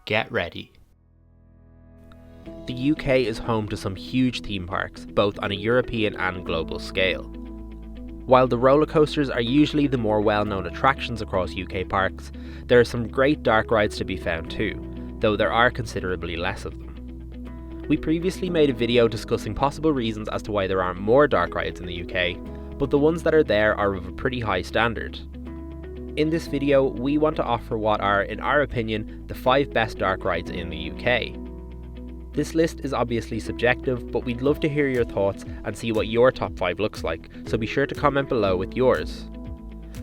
Get ready. The UK is home to some huge theme parks, both on a European and global scale. While the roller coasters are usually the more well-known attractions across UK parks, there are some great dark rides to be found too, though there are considerably less of them. We previously made a video discussing possible reasons as to why there aren't more dark rides in the UK, but the ones that are there are of a pretty high standard. In this video, we want to offer what are, in our opinion, the 5 best dark rides in the UK. This list is obviously subjective, but we'd love to hear your thoughts and see what your top 5 looks like, so be sure to comment below with yours.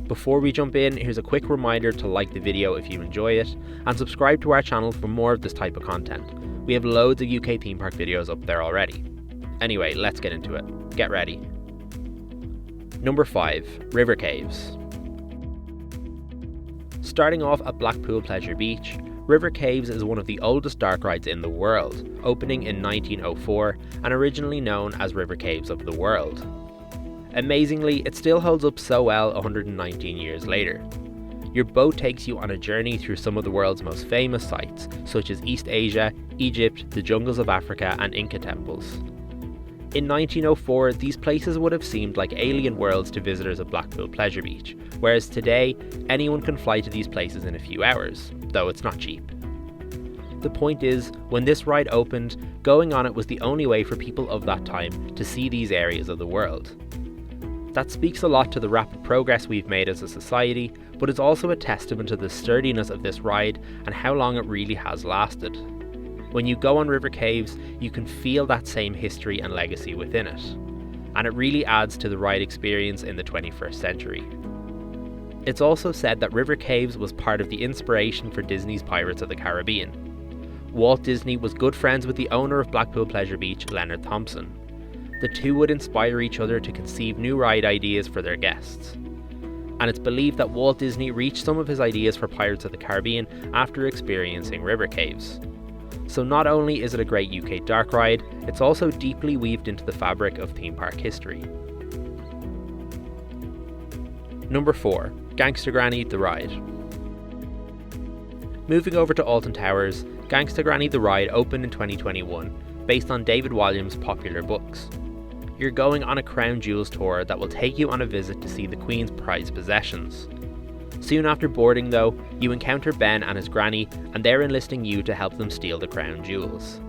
Before we jump in, here's a quick reminder to like the video if you enjoy it, and subscribe to our channel for more of this type of content. We have loads of UK theme park videos up there already. Anyway, let's get into it. Get ready. Number 5. River Caves. Starting off at Blackpool Pleasure Beach, River Caves is one of the oldest dark rides in the world, opening in 1904 and originally known as River Caves of the World. Amazingly, it still holds up so well 119 years later. Your boat takes you on a journey through some of the world's most famous sites, such as East Asia, Egypt, the jungles of Africa and Inca temples. In 1904, these places would have seemed like alien worlds to visitors of Blackpool Pleasure Beach, whereas today, anyone can fly to these places in a few hours, though it's not cheap. The point is, when this ride opened, going on it was the only way for people of that time to see these areas of the world. That speaks a lot to the rapid progress we've made as a society, but it's also a testament to the sturdiness of this ride and how long it really has lasted. When you go on River Caves, you can feel that same history and legacy within it, and it really adds to the ride experience in the 21st century. It's also said that River Caves was part of the inspiration for Disney's Pirates of the Caribbean. Walt Disney was good friends with the owner of Blackpool Pleasure Beach, Leonard Thompson. The two would inspire each other to conceive new ride ideas for their guests. And it's believed that Walt Disney reached some of his ideas for Pirates of the Caribbean after experiencing River Caves. So not only is it a great UK dark ride, it's also deeply weaved into the fabric of theme park history. Number 4. Gangsta Granny the Ride. Moving over to Alton Towers, Gangsta Granny the Ride opened in 2021, based on David Walliams' popular books. You're going on a Crown Jewels tour that will take you on a visit to see the Queen's prized possessions. Soon after boarding though, you encounter Ben and his granny, and they're enlisting you to help them steal the Crown Jewels.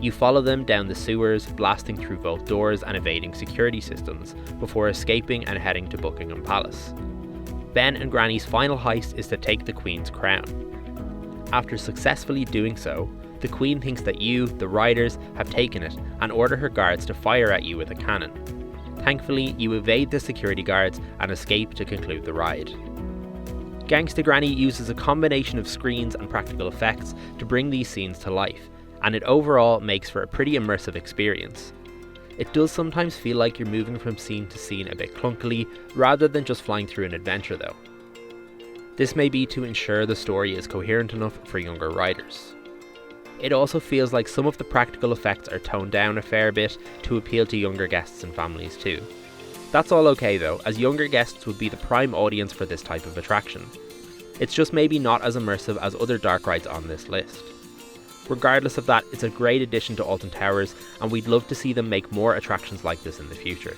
You follow them down the sewers, blasting through vault doors and evading security systems, before escaping and heading to Buckingham Palace. Ben and Granny's final heist is to take the Queen's crown. After successfully doing so, the Queen thinks that you, the riders, have taken it and order her guards to fire at you with a cannon. Thankfully, you evade the security guards and escape to conclude the ride. Gangsta Granny uses a combination of screens and practical effects to bring these scenes to life, and it overall makes for a pretty immersive experience. It does sometimes feel like you're moving from scene to scene a bit clunkily, rather than just flying through an adventure though. This may be to ensure the story is coherent enough for younger riders. It also feels like some of the practical effects are toned down a fair bit to appeal to younger guests and families too. That's all okay though, as younger guests would be the prime audience for this type of attraction. It's just maybe not as immersive as other dark rides on this list. Regardless of that, it's a great addition to Alton Towers, and we'd love to see them make more attractions like this in the future.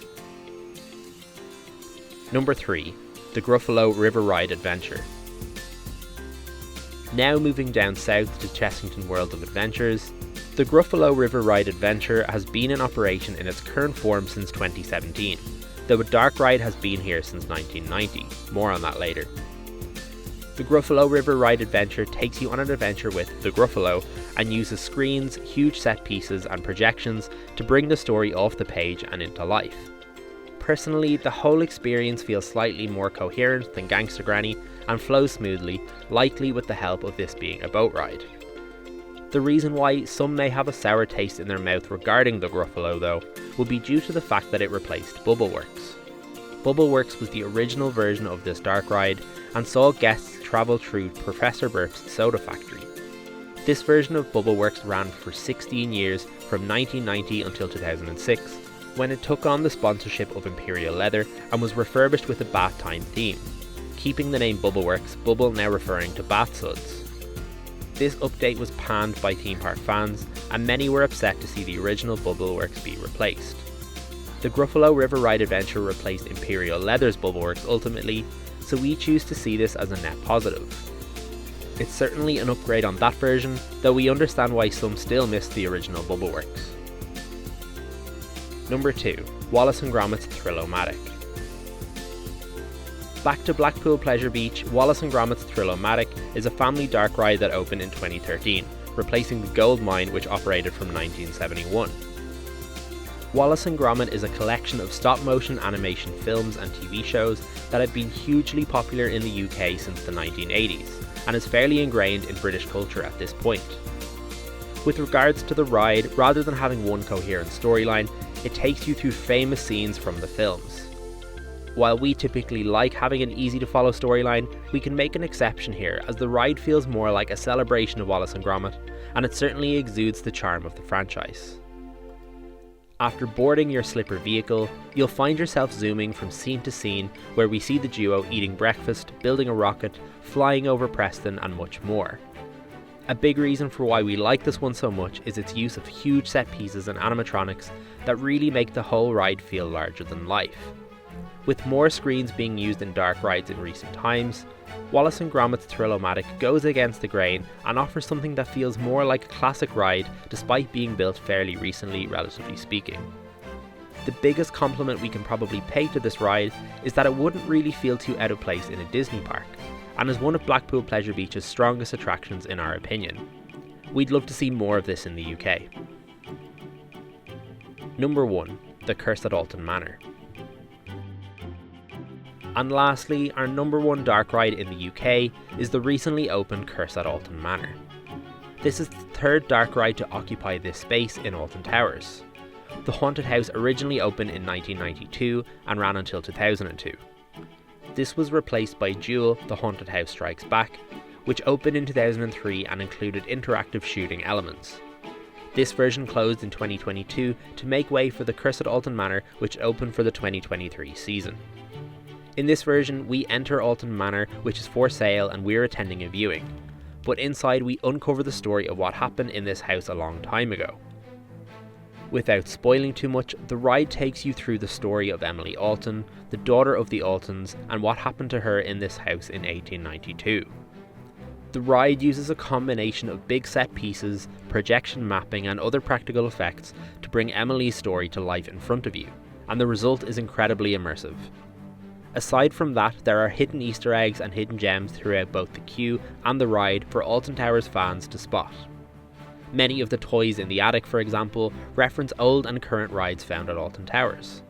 Number 3. The Gruffalo River Ride Adventure. Now moving down south to Chessington World of Adventures, the Gruffalo River Ride Adventure has been in operation in its current form since 2017. Though a dark ride has been here since 1990, more on that later. The Gruffalo River Ride Adventure takes you on an adventure with the Gruffalo and uses screens, huge set pieces and projections to bring the story off the page and into life. Personally, the whole experience feels slightly more coherent than Gangsta Granny and flows smoothly, likely with the help of this being a boat ride. The reason why some may have a sour taste in their mouth regarding the Gruffalo though, will be due to the fact that it replaced Bubbleworks. Bubbleworks was the original version of this dark ride and saw guests travel through Professor Burp's soda factory. This version of Bubbleworks ran for 16 years from 1990 until 2006, when it took on the sponsorship of Imperial Leather and was refurbished with a bath time theme, keeping the name Bubbleworks, Bubble now referring to bath suds. This update was panned by theme park fans, and many were upset to see the original Bubbleworks be replaced. The Gruffalo River Ride Adventure replaced Imperial Leather's Bubbleworks ultimately, so we choose to see this as a net positive. It's certainly an upgrade on that version, though we understand why some still miss the original Bubbleworks. Number 2. Wallace and Gromit's Thrill-O-Matic. Back to Blackpool Pleasure Beach, Wallace and Gromit's Thrill-O-Matic is a family dark ride that opened in 2013, replacing the gold mine which operated from 1971. Wallace and Gromit is a collection of stop-motion animation films and TV shows that have been hugely popular in the UK since the 1980s, and is fairly ingrained in British culture at this point. With regards to the ride, rather than having one coherent storyline, it takes you through famous scenes from the films. While we typically like having an easy to follow storyline, we can make an exception here as the ride feels more like a celebration of Wallace and Gromit, and it certainly exudes the charm of the franchise. After boarding your slipper vehicle, you'll find yourself zooming from scene to scene where we see the duo eating breakfast, building a rocket, flying over Preston and much more. A big reason for why we like this one so much is its use of huge set pieces and animatronics that really make the whole ride feel larger than life. With more screens being used in dark rides in recent times, Wallace and Gromit's Thrill-O-Matic goes against the grain and offers something that feels more like a classic ride despite being built fairly recently, relatively speaking. The biggest compliment we can probably pay to this ride is that it wouldn't really feel too out of place in a Disney park, and is one of Blackpool Pleasure Beach's strongest attractions in our opinion. We'd love to see more of this in the UK. Number 1. The Curse at Alton Manor. And lastly, our number 1 dark ride in the UK is the recently opened Curse at Alton Manor. This is the 3rd dark ride to occupy this space in Alton Towers. The haunted house originally opened in 1992 and ran until 2002. This was replaced by Jewel, The Haunted House Strikes Back, which opened in 2003 and included interactive shooting elements. This version closed in 2022 to make way for the Curse at Alton Manor, which opened for the 2023 season. In this version, we enter Alton Manor, which is for sale, and we're attending a viewing. But inside, we uncover the story of what happened in this house a long time ago. Without spoiling too much, the ride takes you through the story of Emily Alton, the daughter of the Altons, and what happened to her in this house in 1892. The ride uses a combination of big set pieces, projection mapping, and other practical effects to bring Emily's story to life in front of you, and the result is incredibly immersive. Aside from that, there are hidden Easter eggs and hidden gems throughout both the queue and the ride for Alton Towers fans to spot. Many of the toys in the attic, for example, reference old and current rides found at Alton Towers.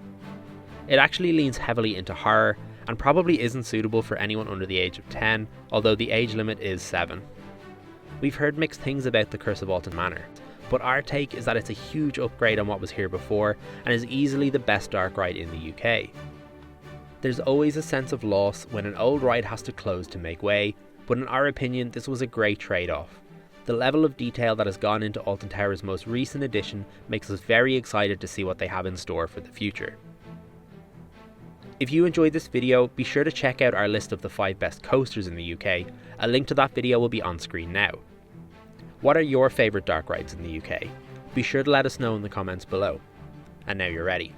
It actually leans heavily into horror, and probably isn't suitable for anyone under the age of 10, although the age limit is 7. We've heard mixed things about the Curse of Alton Manor, but our take is that it's a huge upgrade on what was here before, and is easily the best dark ride in the UK. There's always a sense of loss when an old ride has to close to make way, but in our opinion this was a great trade-off. The level of detail that has gone into Alton Towers' most recent edition makes us very excited to see what they have in store for the future. If you enjoyed this video, be sure to check out our list of the 5 best coasters in the UK. A link to that video will be on screen now. What are your favourite dark rides in the UK? Be sure to let us know in the comments below. And now you're ready.